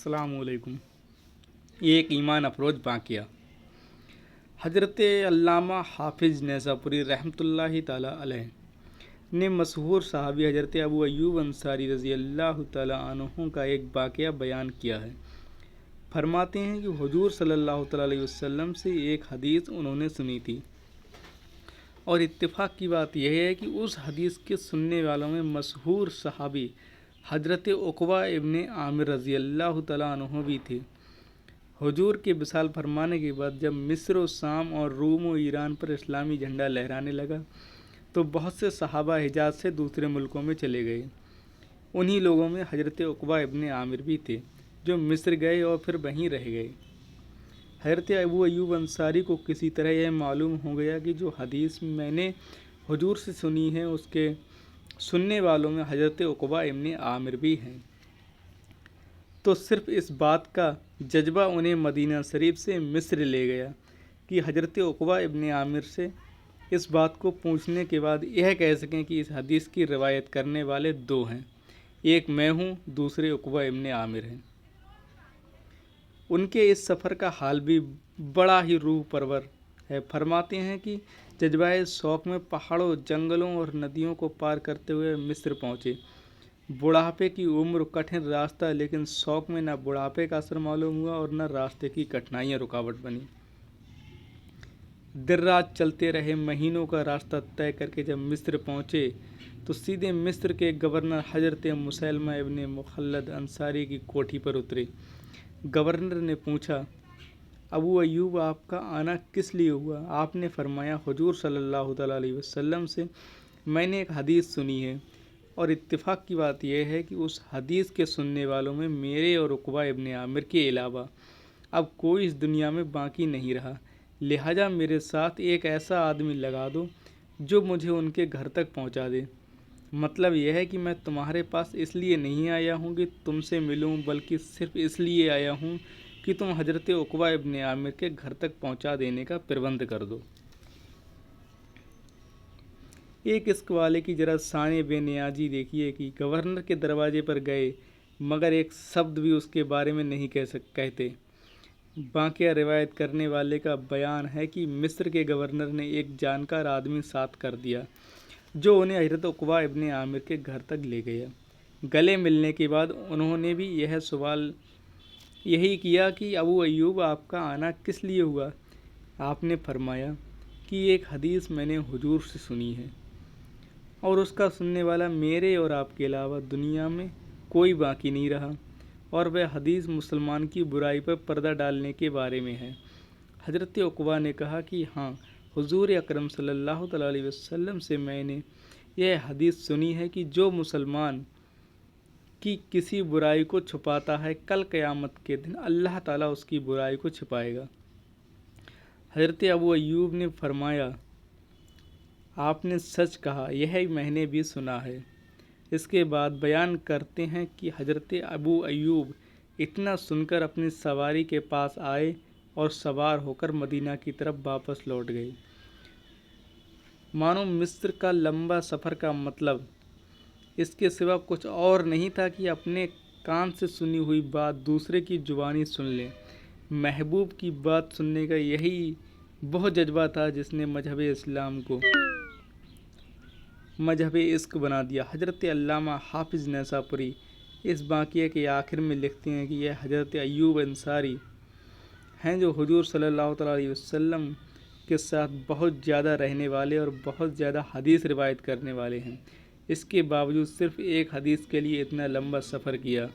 अस्सलाम वालेकुम। एक ईमान अफरोज वाक़या। हज़रत अल्लामा हाफिज़ नैसापुरी रहमतुल्लाहि ताला अलैह ने मशहूर सहाबी हज़रत अबू अय्यूब अंसारी रज़ी अल्लाह ताला अन्हु का एक वाक़या बयान किया है। फरमाते हैं कि हुजूर सल्लल्लाहु ताला अलैहि वसल्लम से एक हदीस उन्होंने सुनी थी और इत्तेफाक की बात यह है कि उस हदीस के सुनने वालों में मशहूर सहाबी हज़रत उक़बा इब्ने आमिर रज़ी अल्लाह ताला अन्हु भी थे। हुजूर के विसाल फरमाने के बाद जब मिस्र और शाम और रूम और ईरान पर इस्लामी झंडा लहराने लगा तो बहुत से सहाबा हिजाज से दूसरे मुल्कों में चले गए। उन्हीं लोगों में हज़रत उक़बा इब्ने आमिर भी थे जो मिस्र गए और फिर वहीं रह गए। हज़रत अबू अय्यूब अंसारी को किसी तरह यह मालूम हो गया कि जो हदीस मैंने हुजूर से सुनी है उसके सुनने वालों में हज़रत उक़बा इब्ने आमिर भी हैं। तो सिर्फ़ इस बात का जज्बा उन्हें मदीना शरीफ से मिस्र ले गया कि हज़रत उक़बा इब्ने आमिर से इस बात को पूछने के बाद यह कह सकें कि इस हदीस की रिवायत करने वाले दो हैं, एक मैं हूँ, दूसरे उक़बा इब्ने आमिर हैं। उनके इस सफ़र का हाल भी बड़ा ही रूह परवर है। फरमाते हैं कि जज्बाए शौक़ में पहाड़ों, जंगलों और नदियों को पार करते हुए मिस्र पहुँचे। बुढ़ापे की उम्र, कठिन रास्ता, लेकिन शौक़ में न बुढ़ापे का असर मालूम हुआ और न रास्ते की कठिनाइयाँ रुकावट बनी। देर रात चलते रहे, महीनों का रास्ता तय करके जब मिस्र पहुँचे तो सीधे मिस्र के गवर्नर हज़रत मुसैलमा इब्ने मुखल्लद अंसारी की कोठी पर उतरे। गवर्नर ने पूछा, अबू अय्यूब, आपका आना किस लिए हुआ? आपने फरमाया, हुजूर सल्लल्लाहु अलैहि वसल्लम से मैंने एक हदीस सुनी है और इत्तेफाक की बात यह है कि उस हदीस के सुनने वालों में मेरे और उक़बा इब्ने आमिर के अलावा अब कोई इस दुनिया में बाकी नहीं रहा। लिहाजा मेरे साथ एक ऐसा आदमी लगा दो जो मुझे उनके घर तक पहुंचा दे। मतलब यह है कि मैं तुम्हारे पास इसलिए नहीं आया हूँ कि तुमसे मिलूँ, बल्कि सिर्फ इसलिए आया हूँ कि तुम हज़रत उक़बा इब्ने आमिर के घर तक पहुंचा देने का प्रबंध कर दो। एक इश्क वाले की ज़रा शान बेनियाजी देखिए कि गवर्नर के दरवाजे पर गए मगर एक शब्द भी उसके बारे में नहीं कहते। वाक़या रिवायत करने वाले का बयान है कि मिस्र के गवर्नर ने एक जानकार आदमी साथ कर दिया जो उन्हें हज़रत उक़बा इब्ने आमिर के घर तक ले गया। गले मिलने के बाद उन्होंने भी यह सवाल यही किया कि अबू अय्यूब, आपका आना किस लिए हुआ? आपने फरमाया कि एक हदीस मैंने हुजूर से सुनी है और उसका सुनने वाला मेरे और आपके अलावा दुनिया में कोई बाकी नहीं रहा, और वह हदीस मुसलमान की बुराई पर पर्दा डालने के बारे में है। हज़रत उक़बा ने कहा कि हाँ, हुजूर अकरम सल्लल्लाहु अलैहि वसल्लम से मैंने यह हदीस सुनी है कि जो मुसलमान की किसी बुराई को छुपाता है, कल क़यामत के दिन अल्लाह ताला उसकी बुराई को छिपाएगा। हज़रत अबू अय्यूब ने फरमाया, आपने सच कहा, यह मैंने भी सुना है। इसके बाद बयान करते हैं कि हज़रत अबू अय्यूब इतना सुनकर अपनी सवारी के पास आए और सवार होकर मदीना की तरफ वापस लौट गए। मानो मिस्र का लंबा सफ़र का मतलब इसके सिवा कुछ और नहीं था कि अपने कान से सुनी हुई बात दूसरे की ज़ुबानी सुन लें। महबूब की बात सुनने का यही वह जज्बा था जिसने मजहब इस्लाम को मजहब इश्क बना दिया। हज़रत अल्लामा हाफिज़ नैसापुरी इस वाक़ये के आखिर में लिखते हैं कि यह हज़रत अय्यूब अंसारी हैं जो हुजूर सल्लल्लाहु अलैहि वसल्लम के साथ बहुत ज़्यादा रहने वाले और बहुत ज़्यादा हदीस रिवायत करने वाले हैं। इसके बावजूद सिर्फ़ एक हदीस के लिए इतना लंबा सफ़र किया।